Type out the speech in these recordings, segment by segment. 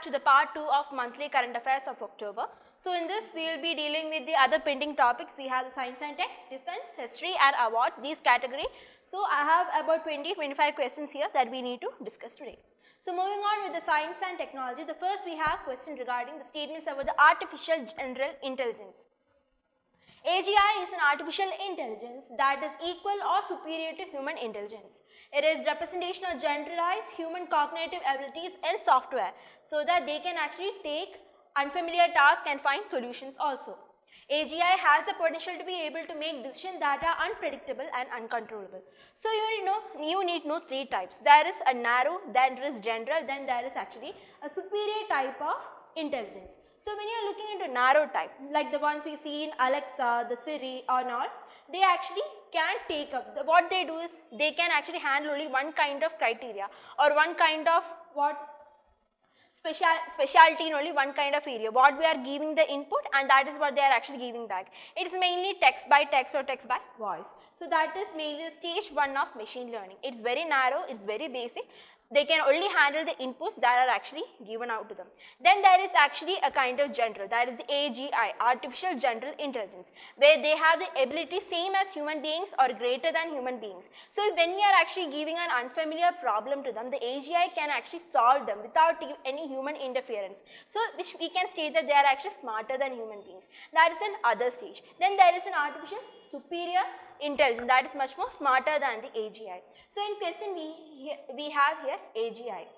to the part 2 of monthly current affairs of October. So in this we will be dealing with the other pending topics. We have the science and tech, defense, history and awards, these category. So I have about 20-25 questions here that we need to discuss today. So moving on with the science and technology, the first we have question regarding the statements about the artificial general intelligence. AGI is an artificial intelligence that is equal or superior to human intelligence. It is representation of generalized human cognitive abilities in software so that they can actually take unfamiliar tasks and find solutions also. AGI has the potential to be able to make decisions that are unpredictable and uncontrollable. So you need to know three types. There is a narrow, then there is general, then there is actually a superior type of intelligence. So when you are looking into narrow type, like the ones we see in Alexa, the Siri or not, they actually can take up, what they do is they can actually handle only one kind of criteria or one kind of specialty in only one kind of area. What we are giving the input and that is what they are actually giving back. It is mainly text by text or text by voice. So that is mainly the stage 1 of machine learning. It is very narrow, it is very basic. They can only handle the inputs that are actually given out to them. Then there is actually a kind of general, that is the AGI, artificial general intelligence, where they have the ability same as human beings or greater than human beings. So when we are actually giving an unfamiliar problem to them, the AGI can actually solve them without any human interference. So which we can say that they are actually smarter than human beings. That is an other stage. Then there is an artificial superior intelligence that is much more smarter than the AGI. So in question we have here AGI.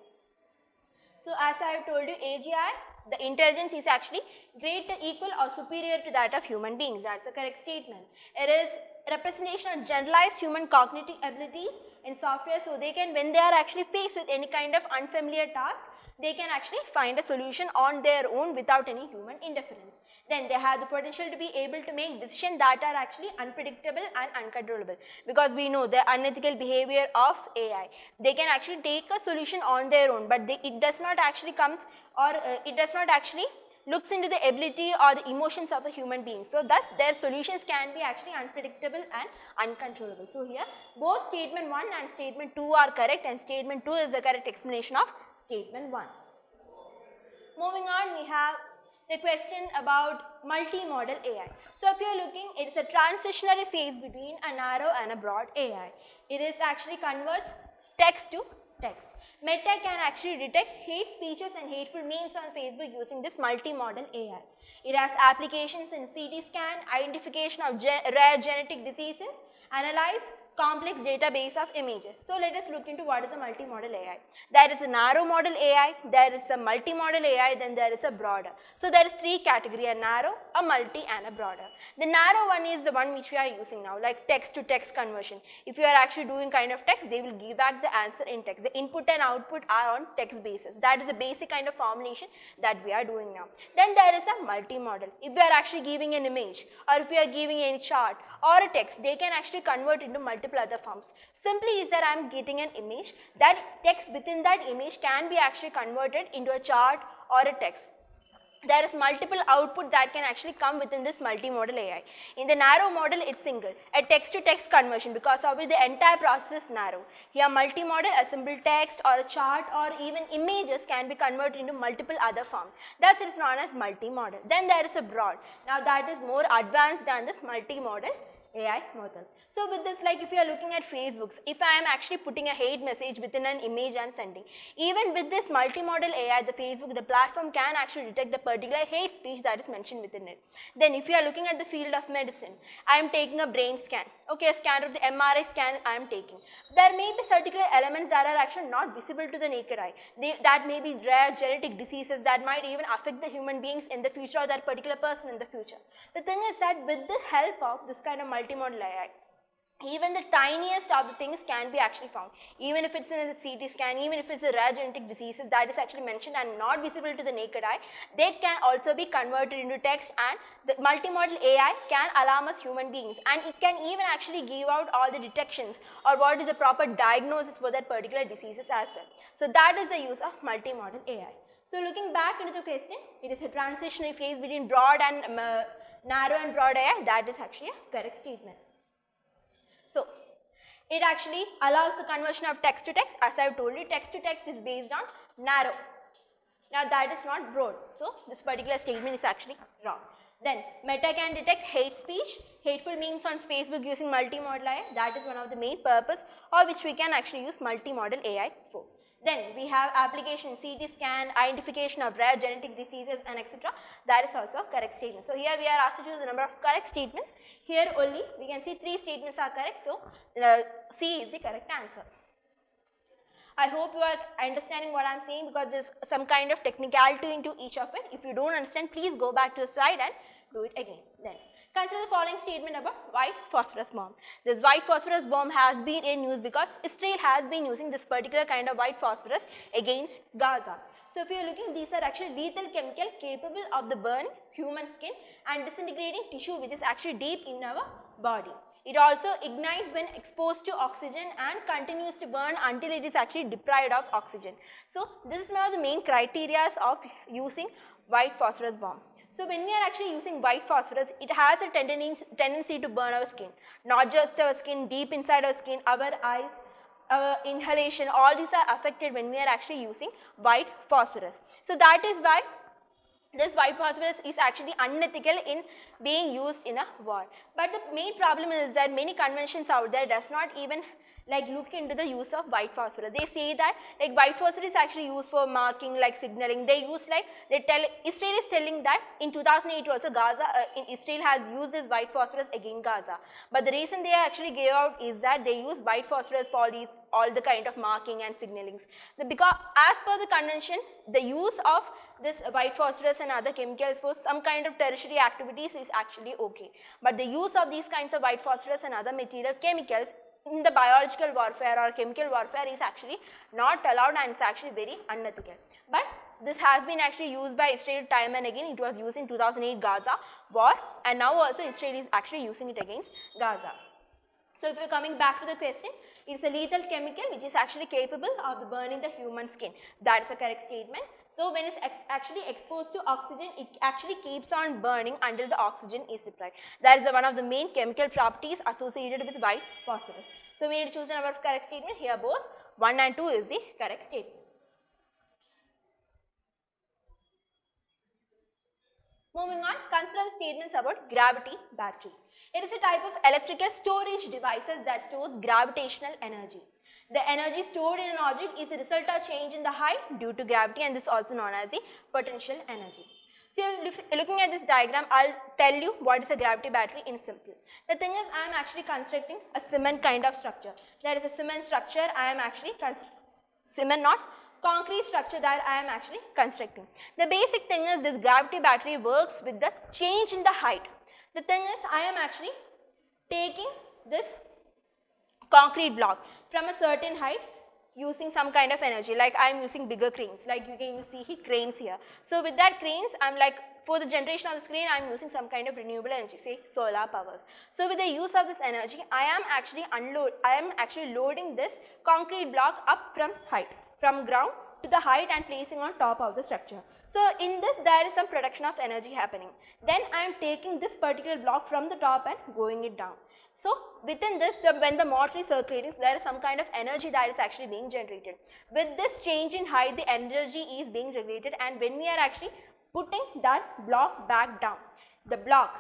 So as I have told you, AGI, the intelligence is actually greater, equal or superior to that of human beings. That's a correct statement. It is representation of generalized human cognitive abilities in software, so they can, when they are actually faced with any kind of unfamiliar task, they can actually find a solution on their own without any human interference. Then they have the potential to be able to make decisions that are actually unpredictable and uncontrollable, because we know the unethical behavior of AI. They can actually take a solution on their own, but it does not actually comes or it does not actually looks into the ability or the emotions of a human being. So thus their solutions can be actually unpredictable and uncontrollable. So here both statement 1 and statement 2 are correct, and statement 2 is the correct explanation of statement 1. Moving on, we have the question about multimodal AI. So if you are looking, it is a transitionary phase between a narrow and a broad AI. It is actually converts text to text. Meta can actually detect hate speeches and hateful memes on Facebook using this multimodal AI. It has applications in CT scan, identification of rare genetic diseases, analyze complex database of images. So let us look into what is a multimodal AI. There is a narrow model AI, there is a multimodal AI, then there is a broader. So there is three categories, a narrow, a multi and a broader. The narrow one is the one which we are using now, like text to text conversion. If you are actually doing kind of text, they will give back the answer in text. The input and output are on text basis. That is a basic kind of formulation that we are doing now. Then there is a multimodal. If we are actually giving an image or if we are giving any chart or a text, they can actually convert into multiple other forms. Simply is that I am getting an image, that text within that image can be actually converted into a chart or a text. There is multiple output that can actually come within this multimodal AI. In the narrow model, it's single, a text to text conversion, because of it the entire process is narrow. Here multimodal, a simple text or a chart or even images can be converted into multiple other forms. Thus it is known as multimodal. Then there is a broad. Now that is more advanced than this multimodal AI model. So with this, like if you are looking at Facebooks, if I am actually putting a hate message within an image and sending, even with this multimodal AI, the Facebook, the platform can actually detect the particular hate speech that is mentioned within it. Then if you are looking at the field of medicine, I am taking a brain scan, okay, a scan of the MRI scan I am taking. There may be particular elements that are actually not visible to the naked eye. That may be rare genetic diseases that might even affect the human beings in the future or that particular person in the future. The thing is that with the help of this kind of multimodal AI, even the tiniest of the things can be actually found. Even if it's in a CT scan, even if it's a rare genetic diseases that is actually mentioned and not visible to the naked eye, they can also be converted into text, and the multimodal AI can alarm us human beings, and it can even actually give out all the detections or what is the proper diagnosis for that particular diseases as well. So that is the use of multimodal AI. So looking back into the question, it is a transitionary phase between broad and narrow and broad AI. That is actually a correct statement. So it actually allows the conversion of text to text. As I have told you, text to text is based on narrow. Now that is not broad. So this particular statement is actually wrong. Then Meta can detect hate speech, hateful memes on Facebook using multimodal AI. That is one of the main purpose or which we can actually use multimodal AI for. Then we have application CT scan, identification of rare genetic diseases and etc. That is also correct statement. So here we are asked to choose the number of correct statements. Here only we can see 3 statements are correct. So C is the correct answer. I hope you are understanding what I am saying because there is some kind of technicality into each of it. If you do not understand, please go back to the slide and do it again. Then consider the following statement about white phosphorus bomb. This white phosphorus bomb has been in use because Israel has been using this particular kind of white phosphorus against Gaza. So if you are looking, these are actually lethal chemical capable of the burning human skin and disintegrating tissue which is actually deep in our body. It also ignites when exposed to oxygen and continues to burn until it is actually deprived of oxygen. So this is one of the main criteria of using white phosphorus bomb. So when we are actually using white phosphorus, it has a tendency to burn our skin, not just our skin, deep inside our skin, our eyes, our inhalation, all these are affected when we are actually using white phosphorus. So that is why this white phosphorus is actually unethical in being used in a war. But the main problem is that many conventions out there does not even look into the use of white phosphorus. They say that white phosphorus is actually used for marking, signaling. They use Israel is telling that in 2008 also Israel has used this white phosphorus against Gaza. But the reason they actually gave out is that they use white phosphorus for all the kind of marking and signalings. Because as per the convention, the use of this white phosphorus and other chemicals for some kind of tertiary activities is actually okay. But the use of these kinds of white phosphorus and other material chemicals in the biological warfare or chemical warfare is actually not allowed and it's actually very unethical. But this has been actually used by Israel time and again. It was used in 2008 Gaza war and now also Israel is actually using it against Gaza. So if you are coming back to the question, it is a lethal chemical which is actually capable of burning the human skin. That is a correct statement. So when it is actually exposed to oxygen, it actually keeps on burning until the oxygen is deprived. That is one of the main chemical properties associated with white phosphorus. So we need to choose a number of correct statement. Here both 1 and 2 is the correct statement. Moving on, consider the statements about gravity battery. It is a type of electrical storage devices that stores gravitational energy. The energy stored in an object is a result of change in the height due to gravity and this is also known as the potential energy. So looking at this diagram, I'll tell you what is a gravity battery in simple. The thing is, I am actually constructing a cement kind of structure. There is a cement structure, I am actually cement not concrete structure that I am actually constructing. The basic thing is this gravity battery works with the change in the height. The thing is, I am actually taking this concrete block from a certain height using some kind of energy, like I am using bigger cranes, like you can see cranes here. So with that cranes, I am for the generation of this crane, I am using some kind of renewable energy, say solar powers. So with the use of this energy, I am actually loading this concrete block up from ground to the height and placing on top of the structure. So in this, there is some production of energy happening. Then I am taking this particular block from the top and going it down. So within this, when the motor is circulating, there is some kind of energy that is actually being generated. With this change in height, the energy is being regulated, and when we are actually putting that block back down, the block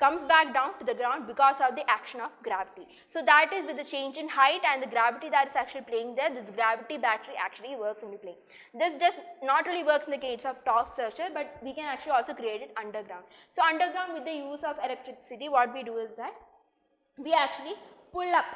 comes back down to the ground because of the action of gravity. So that is with the change in height and the gravity that is actually playing there, this gravity battery actually works into play. This does not really works in the case of top structure, but we can actually also create it underground. So underground, with the use of electricity, what we do is that we actually pull up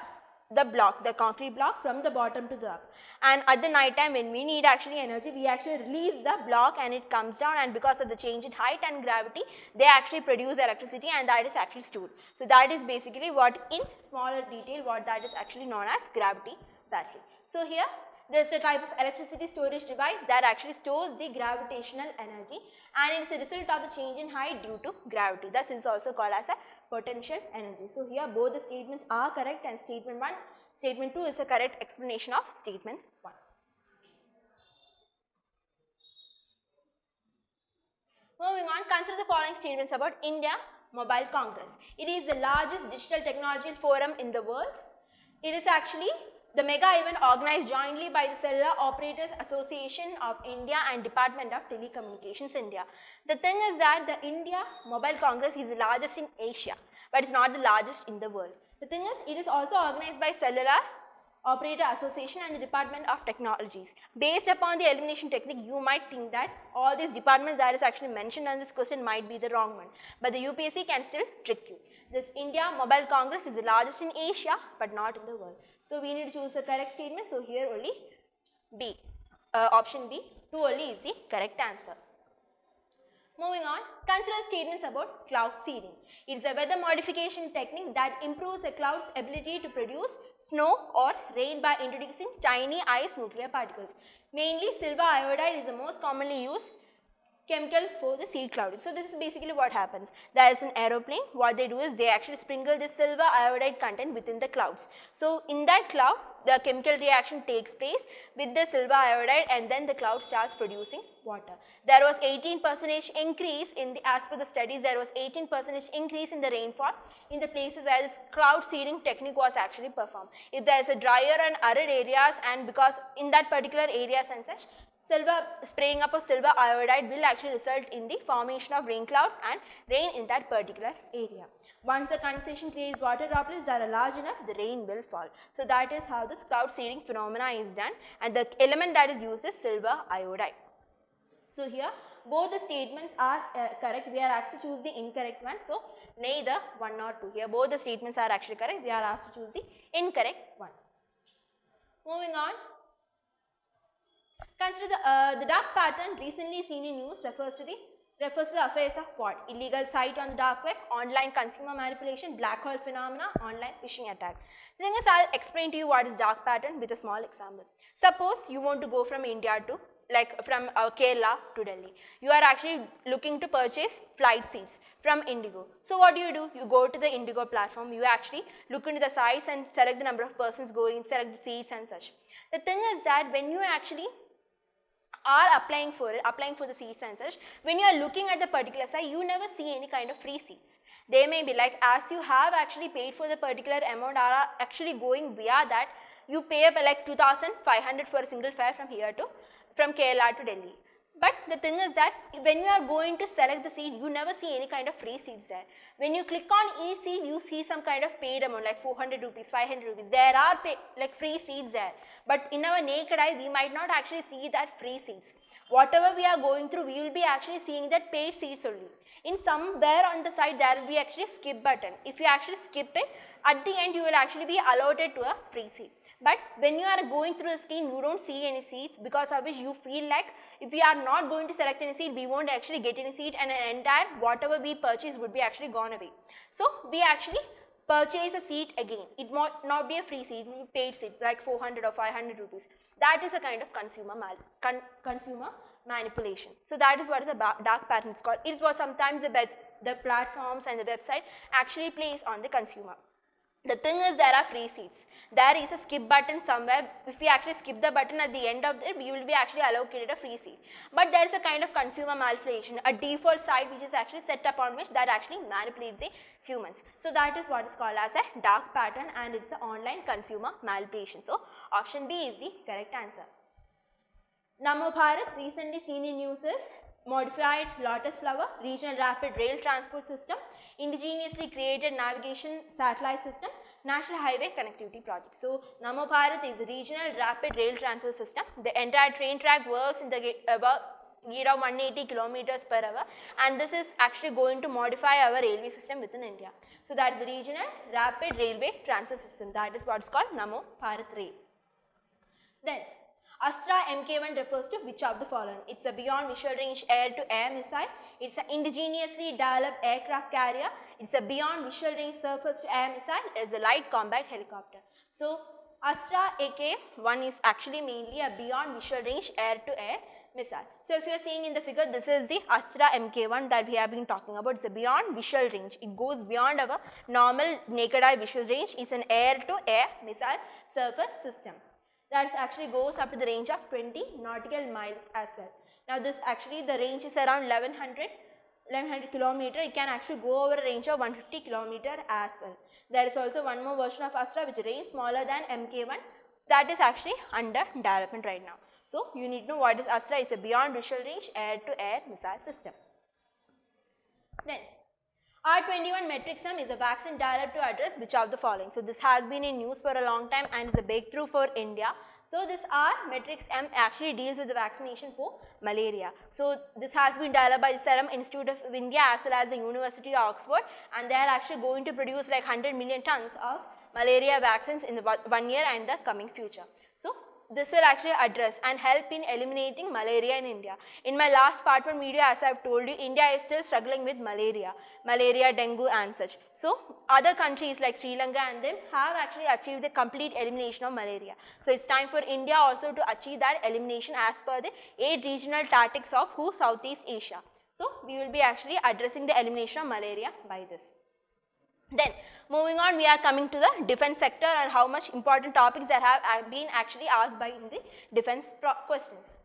the block, the concrete block, from the bottom to the up, and at the night time when we need actually energy, we actually release the block and it comes down, and because of the change in height and gravity, they actually produce electricity and that is actually stored. So that is basically what, in smaller detail, what that is actually known as gravity battery. So here there is a type of electricity storage device that actually stores the gravitational energy, and it is a result of the change in height due to gravity. Thus is also called as a potential energy. So here both the statements are correct, and statement 2 is a correct explanation of statement 1. Moving on, consider the following statements about India Mobile Congress. It is the largest digital technology forum in the world. It is actually The mega event organized jointly by the Cellular Operators Association of India and Department of Telecommunications India. The thing is that the India Mobile Congress is the largest in Asia, but it's not the largest in the world. The thing is, it is also organized by Cellular Operator Association and the Department of Technologies. Based upon the elimination technique, you might think that all these departments that is actually mentioned on this question might be the wrong one. But the UPSC can still trick you. This India Mobile Congress is the largest in Asia, but not in the world. So we need to choose the correct statement. So here only B, option B, 2 only is the correct answer. Moving on, consider statements about cloud seeding. It is a weather modification technique that improves a cloud's ability to produce snow or rain by introducing tiny ice nuclear particles. Mainly silver iodide is the most commonly used chemical for the seed clouding. So this is basically what happens. There is an aeroplane. What they do is they actually sprinkle this silver iodide content within the clouds. So in that cloud, the chemical reaction takes place with the silver iodide, and then the cloud starts producing water. There was 18% increase in the, as per the studies, there was 18% increase in the rainfall in the places where this cloud seeding technique was actually performed. If there is a drier and arid areas, and because in that particular areas and such, spraying up of silver iodide will actually result in the formation of rain clouds and rain in that particular area. Once the condensation creates water droplets that are large enough, the rain will fall. So that is how this cloud seeding phenomena is done, and the element that is used is silver iodide. So here both the statements are correct. We are asked to choose the incorrect one. So neither 1 nor 2. Here both the statements are actually correct. We are asked to choose the incorrect one. Moving on. Consider the dark pattern recently seen in news refers to the affairs of what? Illegal site on the dark web, online consumer manipulation, black hole phenomena, online phishing attack. The thing is, I'll explain to you what is dark pattern with a small example. Suppose you want to go from India to from Kerala to Delhi. You are actually looking to purchase flight seats from Indigo. So what do? You go to the Indigo platform, you actually look into the sites and select the number of persons going, select the seats and such. The thing is that when you actually are applying for the seats and such, when you are looking at the particular site, you never see any kind of free seats. They may be like, as you have actually paid for the particular amount, are actually going via that, you pay up like 2,500 for a single fare from Kerala to Delhi. But the thing is that when you are going to select the seat, you never see any kind of free seats there. When you click on each seat, you see some kind of paid amount like 400 rupees, 500 rupees. There are like free seats there. But in our naked eye, we might not actually see that free seats. Whatever we are going through, we will be actually seeing that paid seats only. In somewhere on the side, there will be actually skip button. If you actually skip it, at the end, you will actually be allotted to a free seat. But when you are going through the screen, you don't see any seats, because of which you feel like if we are not going to select any seat, we won't actually get any seat, and an entire whatever we purchase would be actually gone away. So we actually purchase a seat again. It might not be a free seat, it will be paid seat like 400 or 500 rupees. That is a kind of consumer manipulation. So that is what is a dark pattern is called. It was sometimes the platforms and the website actually place on the consumer. The thing is, there are free seats. There is a skip button somewhere. If we actually skip the button at the end of it, we will be actually allocated a free seat. But there is a kind of consumer manipulation, a default site which is actually set up on which that actually manipulates the humans. So that is what is called as a dark pattern, and it's an online consumer manipulation. So option B is the correct answer. Namo Parat, recently seen in news, is modified lotus flower, regional rapid rail transport system, indigenously created navigation satellite system, national highway connectivity project. So Namo Parat is a regional rapid rail transport system. The entire train track works in the speed of 180 kilometers per hour, and this is actually going to modify our railway system within India. So that is the regional rapid railway transit system. That is what is called Namo Parat Rail. Then Asra MK1 refers to which of the following? It's a beyond visual range air-to-air missile. It's an indigenously developed aircraft carrier. It's a beyond visual range surface-to-air missile. It's a light combat helicopter. So Asra MK1 is actually mainly a beyond visual range air-to-air missile. So if you are seeing in the figure, this is the Asra MK1 that we have been talking about. It's a beyond visual range. It goes beyond our normal naked eye visual range. It's an air-to-air missile surface system that actually goes up to the range of 20 nautical miles as well. Now this actually, the range is around 1100 kilometer. It can actually go over a range of 150 kilometer as well. There is also one more version of Astra which range smaller than MK1, that is actually under development right now. So, you need to know what is Asra. It's a beyond visual range air-to-air missile system. Then, R21 Metrixm is a vaccine developed to address which of the following. So, this has been in news for a long time and is a breakthrough for India. So, this R-Metrixm actually deals with the vaccination for malaria. So, this has been developed by the Serum Institute of India as well as the University of Oxford, and they are actually going to produce like 100 million tons of malaria vaccines in the 1 year and the coming future. So, this will actually address and help in eliminating malaria in India. In my last part 1 video, as I have told you, India is still struggling with malaria, dengue and such. So, other countries like Sri Lanka and them have actually achieved the complete elimination of malaria. So, it is time for India also to achieve that elimination as per the 8 regional tactics of Southeast Asia. So, we will be actually addressing the elimination of malaria by this. Then, moving on, we are coming to the defense sector and how much important topics that have been actually asked by in the defense questions.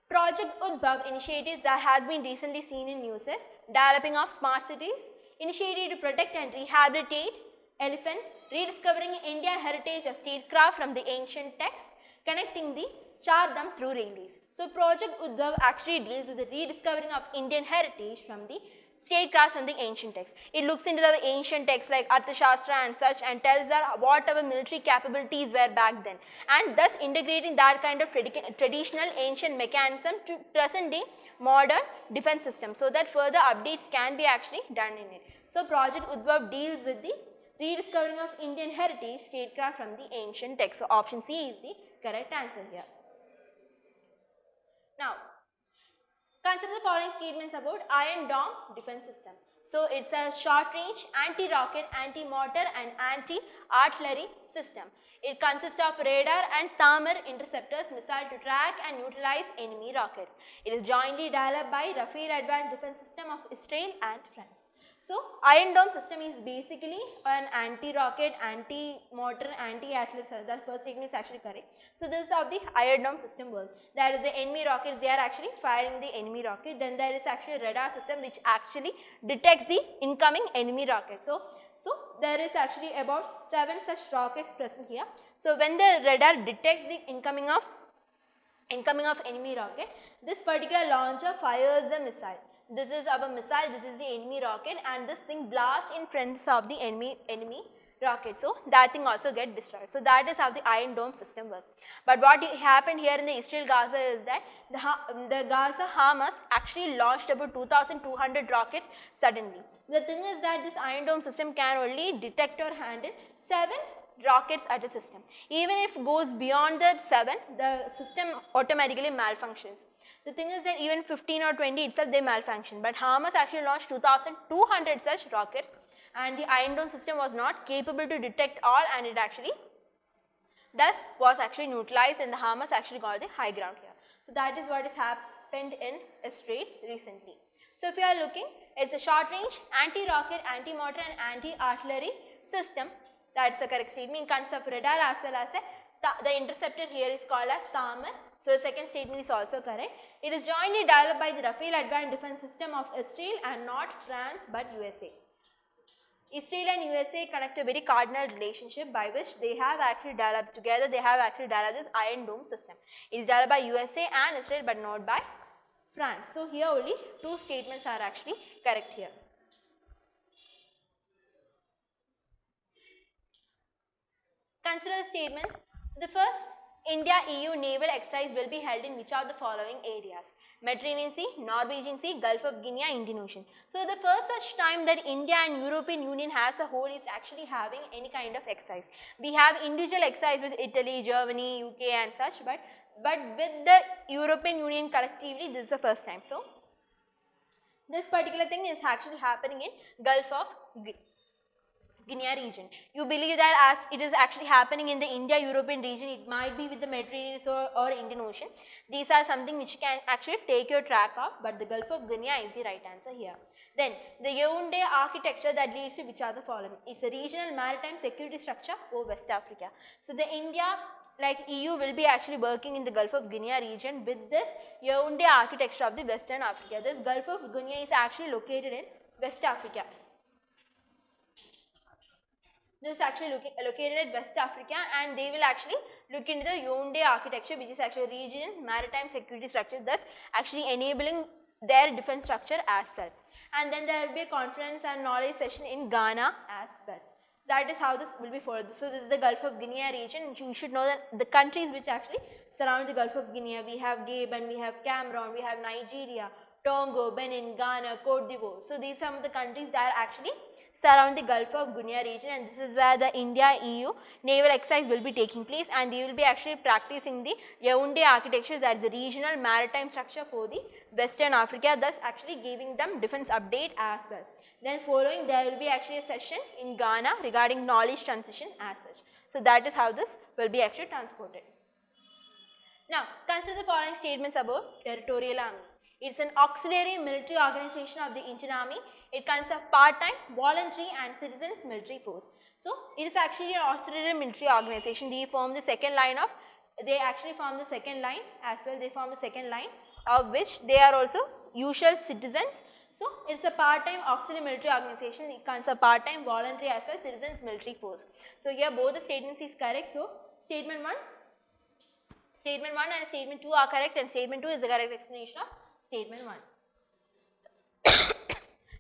Project Udbhav initiative that has been recently seen in news is developing of smart cities, initiative to protect and rehabilitate elephants, rediscovering Indian heritage of statecraft from the ancient texts, connecting the Char Dham through railways. So, Project Udbhav actually deals with the rediscovering of Indian heritage from the statecrafts from the ancient texts. It looks into the ancient texts like Arthashastra and such and tells that what our military capabilities were back then, and thus integrating that kind of traditional ancient mechanism to present day modern defense system, so that further updates can be actually done in it. So, Project Udbhav deals with the rediscovering of Indian heritage statecraft from the ancient texts. So, option C is the correct answer here. Now, consider the following statements about Iron Dome defense system. So, it is a short range anti-rocket, anti-mortar and anti-artillery system. It consists of radar and thermal interceptors missile to track and neutralize enemy rockets. It is jointly developed by Rafael Advanced Defense System of Israel and France. So, Iron Dome system is basically an anti-rocket, anti-mortar, anti-artillery system. That first statement is actually correct. So, this is how the Iron Dome system works. There is the enemy rockets, they are actually firing the enemy rocket. Then there is actually a radar system which actually detects the incoming enemy rocket. So, there is actually about 7 such rockets present here. So, when the radar detects the incoming of enemy rocket, this particular launcher fires the missile. This is our missile, this is the enemy rocket, and this thing blasts in front of the enemy rocket. So, that thing also get destroyed. So, that is how the Iron Dome system works. But what happened here in the Israel-Gaza is that the Gaza Hamas actually launched about 2,200 rockets suddenly. The thing is that this Iron Dome system can only detect or handle 7 rockets at a system. Even if it goes beyond the 7, the system automatically malfunctions. The thing is that even 15 or 20 itself they malfunction, but Hamas actually launched 2,200 such rockets, and the Iron Dome system was not capable to detect all, and it actually thus was actually neutralized, and the Hamas actually got the high ground here. So, that is what has happened in Israel recently. So, if you are looking, it is a short range anti-rocket, anti-mortar and anti-artillery system. That is the correct statement. It consists of radar as well as the interceptor here is called as thermal. So, the second statement is also correct. It is jointly developed by the Rafael Advanced Defense System of Israel and not France but USA. Israel and USA connect a very cardinal relationship by which they have actually developed together, they have actually developed this Iron Dome system. It is developed by USA and Israel but not by France. So, here only 2 statements are actually correct here. Consider the statements. The first, India-EU naval exercise will be held in which of the following areas? Mediterranean Sea, Norwegian Sea, Gulf of Guinea, Indian Ocean. So, the first such time that India and European Union as a whole is actually having any kind of exercise. We have individual exercise with Italy, Germany, UK and such, but with the European Union collectively, this is the first time. So, this particular thing is actually happening in Gulf of Guinea region. You believe that as it is actually happening in the India-European region, it might be with the Mediterranean or Indian Ocean. These are something which can actually take your track of, but the Gulf of Guinea is the right answer here. Then, the Yaoundé architecture that leads to which are the following? It's a regional maritime security structure for West Africa. So, the India like EU will be actually working in the Gulf of Guinea region with this Yaoundé architecture of the Western Africa. This Gulf of Guinea is actually located in West Africa. This is actually located at West Africa, and they will actually look into the Yaoundé architecture, which is actually regional maritime security structure, thus actually enabling their defense structure as well. And then there will be a conference and knowledge session in Ghana as well. That is how this will be followed. So this is the Gulf of Guinea region. You should know that the countries which actually surround the Gulf of Guinea, we have Gabon, we have Cameroon, we have Nigeria, Togo, Benin, Ghana, Cote d'Ivoire. So these are some of the countries that are actually surround the Gulf of Guinea region, and this is where the India EU naval exercise will be taking place, and they will be actually practicing the Yaoundé architecture, that is the regional maritime structure for the Western Africa, thus actually giving them defense update as well. Then following, there will be actually a session in Ghana regarding knowledge transition as such. So that is how this will be actually transported. Now consider the following statements about Territorial Army. It is an auxiliary military organization of the Indian Army. It consists of part-time, voluntary and citizens military force. So it is actually an auxiliary military organization. They form the second line of, they actually form the second line as well. They form the second line of which they are also usual citizens. So it is a part-time auxiliary military organization. It consists of part-time, voluntary as well as citizens military force. So here both the statements is correct. So statement 1 and statement 2 are correct, and statement 2 is the correct explanation of statement 1.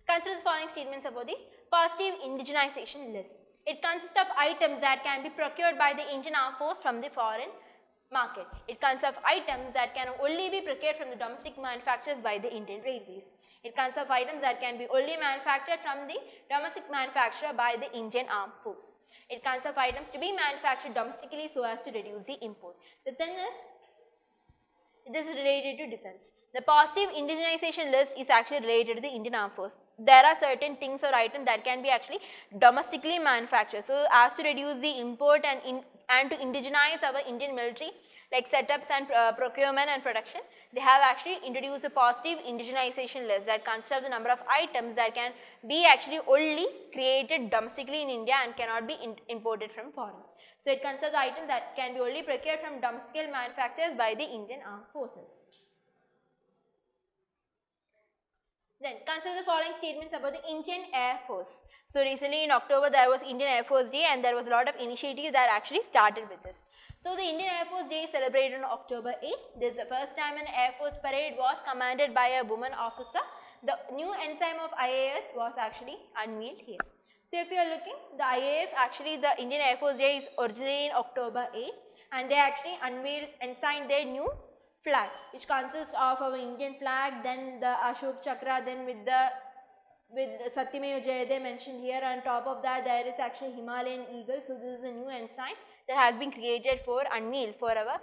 Consider the following statements about the positive indigenization list. It consists of items that can be procured by the Indian Armed Force from the foreign market. It consists of items that can only be procured from the domestic manufacturers by the Indian Railways. It consists of items that can be only manufactured from the domestic manufacturer by the Indian Armed Force. It consists of items to be manufactured domestically so as to reduce the import. The thing is, this is related to defense. The positive indigenization list is actually related to the Indian Armed Force. There are certain things or items that can be actually domestically manufactured. So as to reduce the import and to indigenize our Indian military, like setups and procurement and production, they have actually introduced a positive indigenization list that consists of the number of items that can be actually only created domestically in India and cannot be imported from foreign. So it consists of the items that can be only procured from domestic manufacturers by the Indian Armed Forces. Then consider the following statements about the Indian Air Force. So recently in October there was Indian Air Force Day, and there was a lot of initiatives that actually started with this. So the Indian Air Force Day is celebrated on October 8. This is the first time an Air Force parade was commanded by a woman officer. The new ensign of IAS was actually unveiled here. So if you are looking, the IAF, actually the Indian Air Force Day is originally in October 8, and they actually unveiled and signed their new flag, which consists of our Indian flag, then the Ashok Chakra, then with Satyameva Jayate mentioned here. On top of that, there is actually Himalayan eagle. So this is a new ensign that has been created for unveiled for our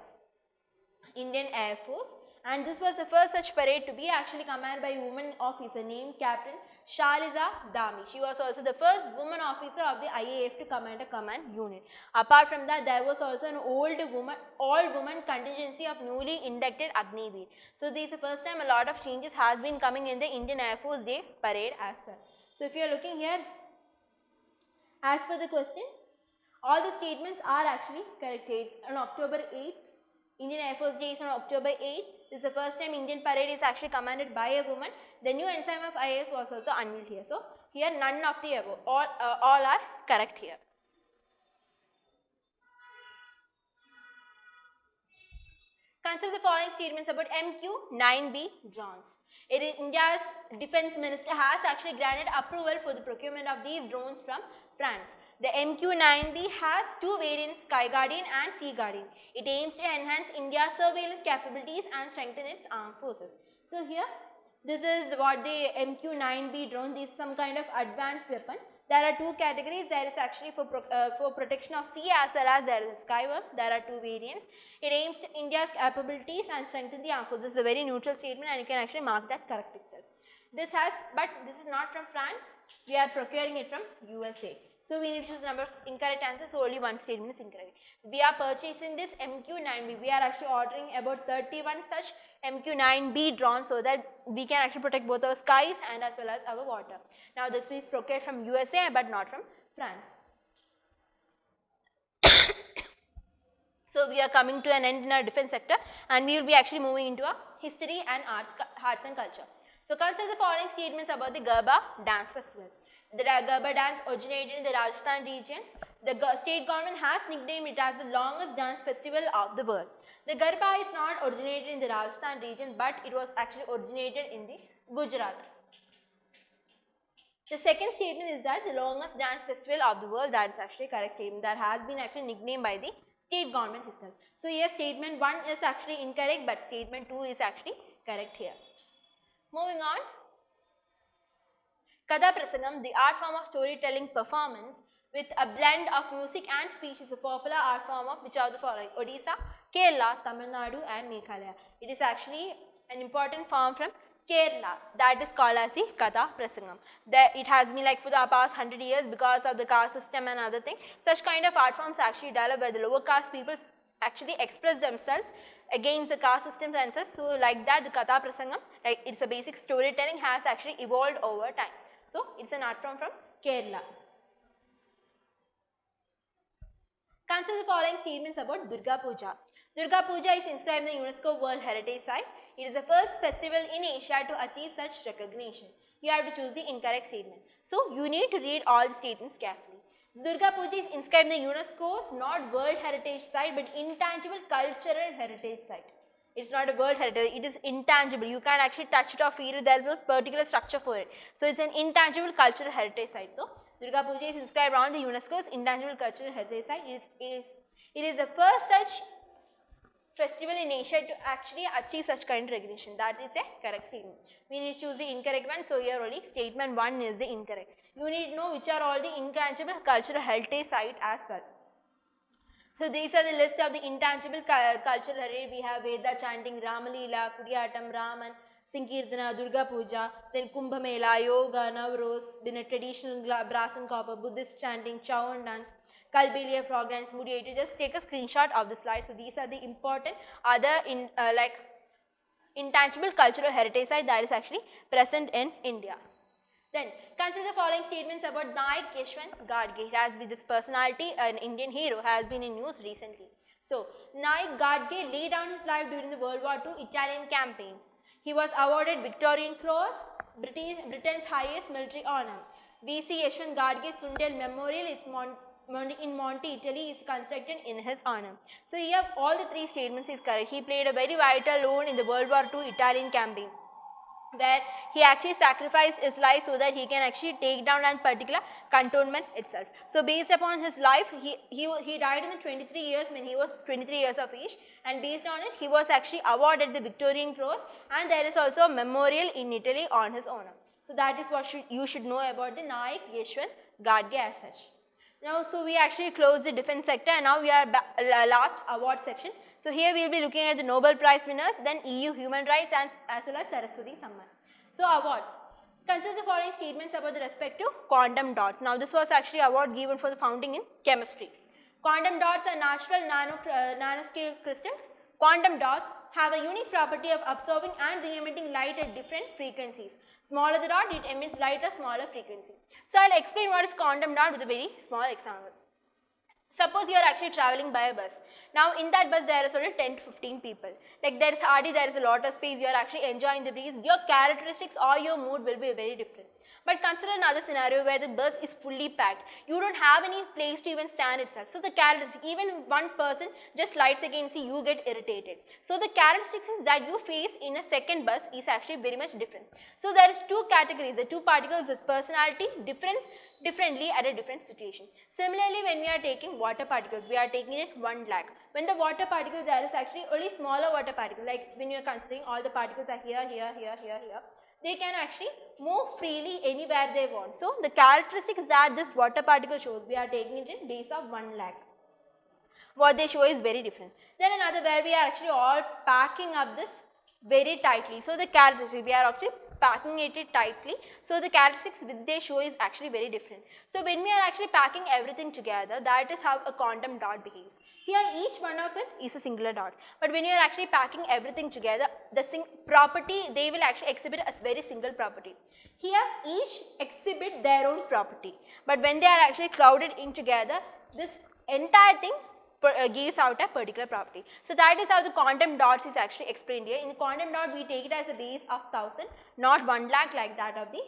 Indian Air Force, and this was the first such parade to be actually commanded by a woman officer named Captain Shaliza Dami. She was also the first woman officer of the IAF to command a command unit. Apart from that, there was also an all-woman contingency of newly inducted Agniveer. So this is the first time a lot of changes has been coming in the Indian Air Force Day parade as well. So if you are looking here, as per the question, all the statements are actually correct. It's on October 8th. Indian Air Force Day is on October 8th. This is the first time Indian parade is actually commanded by a woman. The new ensign of IAS was also unveiled here. So here none of the above, all are correct here. Consider the following statements about MQ9B drones. India's defense minister has actually granted approval for the procurement of these drones from France. The MQ9B has two variants, Sky Guardian and Sea Guardian. It aims to enhance India's surveillance capabilities and strengthen its armed forces. So here, this is what the MQ9B drone, this is some kind of advanced weapon. There are two categories. There is actually for protection of sea as well as there is sky one. There are two variants. It aims to India's capabilities and strengthen the armed forces. This is a very neutral statement, and you can actually mark that correct itself. This is not from France. We are procuring it from USA. So we need to choose number of incorrect answers. So only one statement is incorrect. We are purchasing this MQ9B. We are actually ordering about 31 such MQ9B drones so that we can actually protect both our skies and as well as our water. Now this is procured from USA but not from France. So we are coming to an end in our defense sector, and we will be actually moving into our history and arts and culture. So consider the following statements about the Garba dance festival. The Garba dance originated in the Rajasthan region. The state government has nicknamed it as the longest dance festival of the world. The Garba is not originated in the Rajasthan region, but it was actually originated in the Gujarat. The second statement is that the longest dance festival of the world, that is actually a correct statement, that has been actually nicknamed by the state government itself. So here statement 1 is actually incorrect, but statement 2 is actually correct here. Moving on, Katha Prasangam, the art form of storytelling performance with a blend of music and speech, is a popular art form of which of the following? Odisha, Kerala, Tamil Nadu and Meghalaya. It is actually an important form from Kerala, that is called as the Katha Prasangam. It has been like for the past 100 years because of the caste system and other thing. Such kind of art forms actually developed where the lower caste people actually express themselves against the caste system and such. So like that, the Katha Prasangam, like it's a basic storytelling, has actually evolved over time. So it's an art form from Kerala. Consider the following statements about Durga Puja. Durga Puja is inscribed in the UNESCO World Heritage Site. It is the first festival in Asia to achieve such recognition. You have to choose the incorrect statement. So you need to read all the statements carefully. Durga Puja is inscribed in the UNESCO's not World Heritage Site but Intangible Cultural Heritage Site. It's not a world heritage, it is intangible. You can't actually touch it or feel it, there is no particular structure for it. So it's an intangible cultural heritage site. So Durga Puja is inscribed on the UNESCO's Intangible Cultural Heritage Site. It is the first such festival in Asia to actually achieve such kind of recognition. That is a correct statement. We need to choose the incorrect one. So here only statement 1 is the incorrect. You need to know which are all the intangible cultural heritage site as well. So these are the list of the intangible cultural heritage. We have Veda chanting, Ramalila, Kudiyatam, Raman, Sankirtana, Durga Puja, then Kumbh Mela, Yoga, Navros, then a traditional brass and copper, Buddhist chanting, Chow and dance, Kalbelia frog dance, Mudiyatu. Just take a screenshot of the slide. So these are the important other intangible cultural heritage site that is actually present in India. Then consider the following statements about Naik Yashwant Gadge. It has been this personality, an Indian hero, has been in news recently. So Naik Gadge laid down his life during the World War II Italian campaign. He was awarded Victorian Cross, Britain's highest military honor. V.C. Yashwant Gadge Sundel Memorial is in Monte, Italy, is constructed in his honor. So here all the three statements is correct. He played a very vital role in the World War II Italian campaign, where he actually sacrificed his life so that he can actually take down that particular cantonment itself. So based upon his life, he died in the 23 years when he was 23 years of age, and based on it he was actually awarded the Victorian Cross, and there is also a memorial in Italy on his honor. So that is what you should know about the Naik Yashwant Gadge as such. Now, so we actually closed the defense sector, and now we are last award section. So here we will be looking at the Nobel Prize winners, then EU Human Rights, and as well as Saraswati Samman. So awards. Consider the following statements about the respective quantum dots. Now this was actually award given for the founding in chemistry. Quantum dots are natural nanoscale crystals. Quantum dots have a unique property of absorbing and re-emitting light at different frequencies. Smaller the dot, it emits light at smaller frequency. So I'll explain what is quantum dot with a very small example. Suppose you are actually traveling by a bus. Now in that bus there is only 10 to 15 people. Like there is hardly, there is a lot of space, you are actually enjoying the breeze. Your characteristics or your mood will be very different. But consider another scenario where the bus is fully packed. You don't have any place to even stand itself. So the characteristics, even one person just lights against you, you get irritated. So the characteristics that you face in a second bus is actually very much different. So there is two categories, the two particles, is personality differently at a different situation. Similarly, when we are taking water particles, we are taking it 1 lakh. When the water particles, there is actually only smaller water particles, like when you are considering all the particles are here, they can actually move freely anywhere they want. So the characteristics that this water particle shows, we are taking it in base of 1 lakh. What they show is very different. Then another where we are actually all packing up this very tightly. So the characteristics, we are actually packing it tightly. So the characteristics which they show is actually very different. So when we are actually packing everything together, that is how a quantum dot behaves. Here each one of it is a singular dot. But when you are actually packing everything together, the property, they will actually exhibit a very single property. Here each exhibit their own property. But when they are actually crowded in together, this entire thing gives out a particular property. So that is how the quantum dots is actually explained here. In the quantum dot, we take it as a base of 1000, not 1 lakh like that of the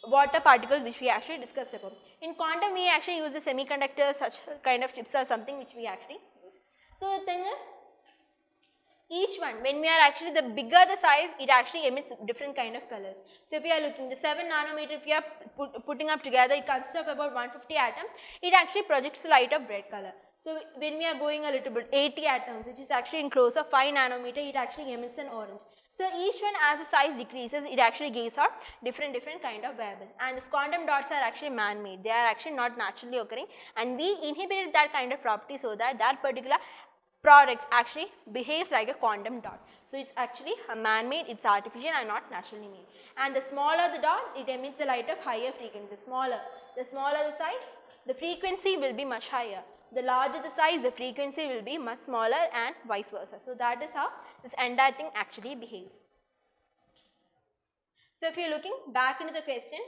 water particles which we actually discussed about. In quantum we actually use the semiconductors, such kind of chips or something which we actually use. So the thing is, each one, when we are actually, the bigger the size, it actually emits different kind of colors. So if we are looking the 7 nanometer, if we are putting up together, it consists of about 150 atoms, it actually projects light of red color. So when we are going a little bit 80 atoms, which is actually in close of 5 nanometer, it actually emits an orange. So each one, as the size decreases, it actually gives out different kind of variable. And these quantum dots are actually man-made. They are actually not naturally occurring, and we inhibited that kind of property so that that particular product actually behaves like a quantum dot. So it's actually a man-made, it's artificial and not naturally made. And the smaller the dot, it emits the light of higher frequency. The smaller the size, the frequency will be much higher. The larger the size, the frequency will be much smaller, and vice versa. So that is how this entire thing actually behaves. So if you are looking back into the question,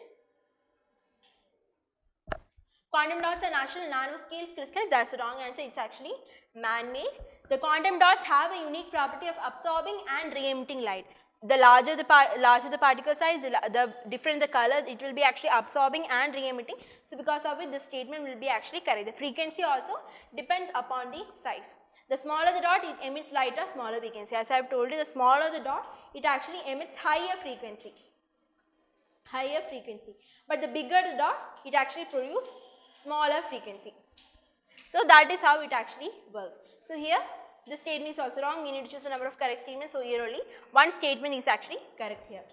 quantum dots are natural nanoscale crystals. That's the wrong answer. It's actually man-made. The quantum dots have a unique property of absorbing and re-emitting light. The larger the particle size, the different the color, it will be actually absorbing and re-emitting. So because of it, this statement will be actually correct. The frequency also depends upon the size. The smaller the dot, it emits light of smaller frequency. As I have told you, the smaller the dot, it actually emits higher frequency. But the bigger the dot, it actually produces smaller frequency. So that is how it actually works. So here this statement is also wrong. We need to choose a number of correct statements. So here only one statement is actually correct here.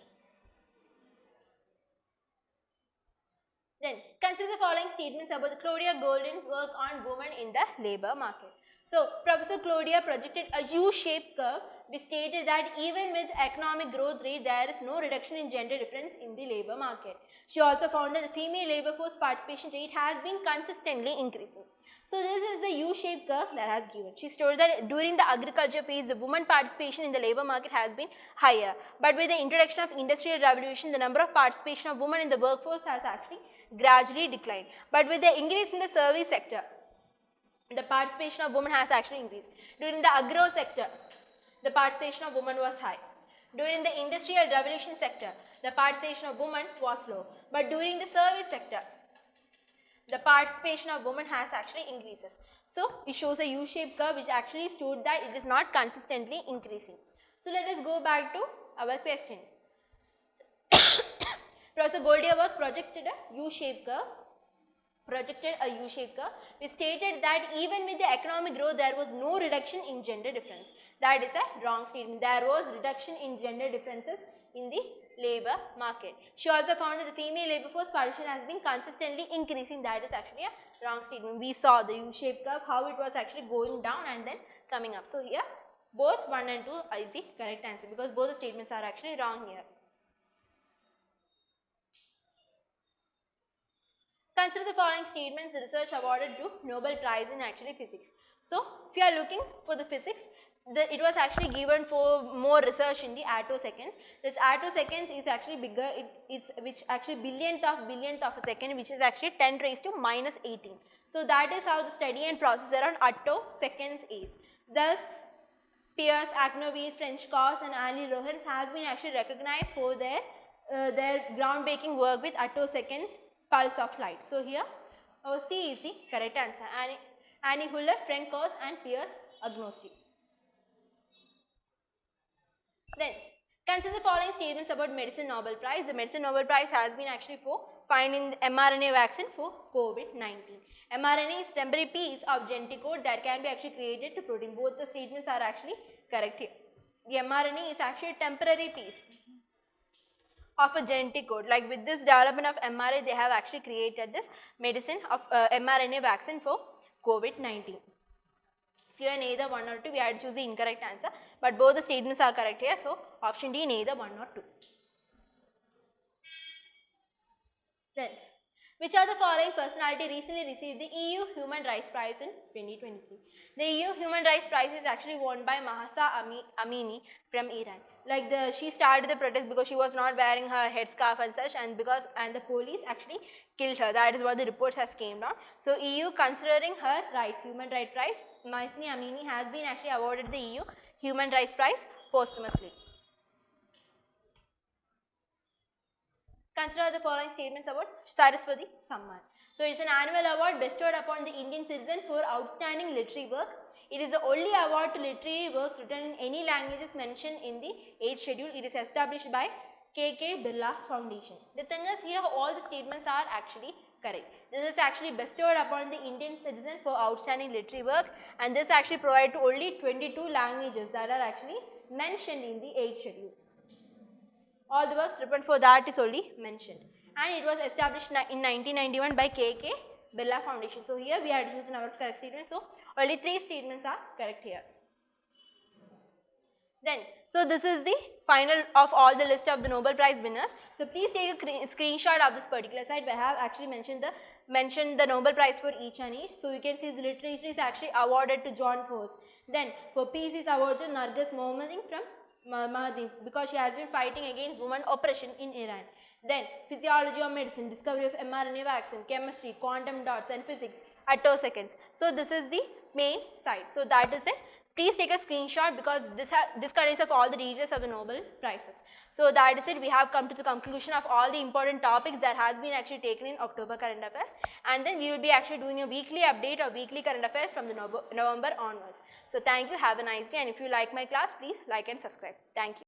Then consider the following statements about the Claudia Goldin's work on women in the labour market. So Professor Claudia projected a U-shaped curve which stated that even with economic growth rate, there is no reduction in gender difference in the labour market. She also found that the female labour force participation rate has been consistently increasing. So this is the U-shaped curve that has given. She told that during the agriculture phase, the women participation in the labour market has been higher. But with the introduction of industrial revolution, the number of participation of women in the workforce has actually gradually declined. But with the increase in the service sector, the participation of women has actually increased. During the agro sector, the participation of women was high. During the industrial revolution sector, the participation of women was low. But during the service sector, the participation of women has actually increases. So it shows a U-shaped curve which actually showed that it is not consistently increasing. So let us go back to our question. Professor Goldie work projected a U-shaped curve. We stated that even with the economic growth, there was no reduction in gender difference. That is a wrong statement. There was reduction in gender differences in the labour market. She also found that the female labour force participation has been consistently increasing. That is actually a wrong statement. We saw the U-shaped curve, how it was actually going down and then coming up. So here both 1 and 2 is the correct answer, because both the statements are actually wrong here. Consider the following statements research awarded to Nobel Prize in actually physics. So if you are looking for the physics, it was actually given for more research in the attoseconds. This attoseconds is actually bigger, it's which actually billionth of a second, which is actually 10 raised to minus 18. So that is how the study and process around attoseconds is. Thus Pierce, Acnoville, French-Cos and Annie Lohans has been actually recognized for their groundbreaking work with attoseconds pulse of light. So here C is the correct answer. Annie Huller, French-Cos and Pierce agnostic. Then consider the following statements about Medicine Nobel Prize. The Medicine Nobel Prize has been actually for finding mRNA vaccine for COVID-19. mRNA is temporary piece of genetic code that can be actually created to protein. Both the statements are actually correct here. The mRNA is actually a temporary piece of a genetic code. Like with this development of mRNA, they have actually created this medicine of mRNA vaccine for COVID-19. So here neither 1 or 2, we had to choose the incorrect answer, but both the statements are correct here. So option D, neither 1 or 2. Then, which of the following personality recently received the EU Human Rights Prize in 2023? The EU Human Rights Prize is actually won by Mahsa Amini from Iran. Like she started the protest because she was not wearing her headscarf and such, and the police actually killed her. That is what the reports has came down. So EU considering her rights, Human Rights Prize, Mahsa Amini has been actually awarded the EU Human Rights Prize posthumously. Consider the following statements about Saraswati Samman. So, it is an annual award bestowed upon the Indian citizen for outstanding literary work. It is the only award to literary works written in any languages mentioned in the 8th schedule. It is established by K.K. Birla Foundation. The thing is, here all the statements are actually correct. This is actually bestowed upon the Indian citizen for outstanding literary work, and this actually provided to only 22 languages that are actually mentioned in the 8th schedule. All the works written for that is only mentioned, and it was established in 1991 by K.K. Birla Foundation. So, here we had to use our correct statement. So, only 3 statements are correct here. Then, so this is the final of all the list of the Nobel Prize winners. So, please take a screenshot of this particular site where I have actually mentioned the Nobel Prize for each and each. So, you can see the literature is actually awarded to John Force. Then, for peace is awarded to Nargis Mohammadi from Mahdi because she has been fighting against women oppression in Iran. Then, physiology of medicine, discovery of mRNA vaccine, chemistry, quantum dots and physics at 2 seconds. So, this is the main site. So, that is it. Please take a screenshot because this contains of all the details of the Nobel Prizes. So, that is it. We have come to the conclusion of all the important topics that has been actually taken in October current affairs, and then we will be actually doing a weekly update or weekly current affairs from the November onwards. So, thank you. Have a nice day, and if you like my class, please like and subscribe. Thank you.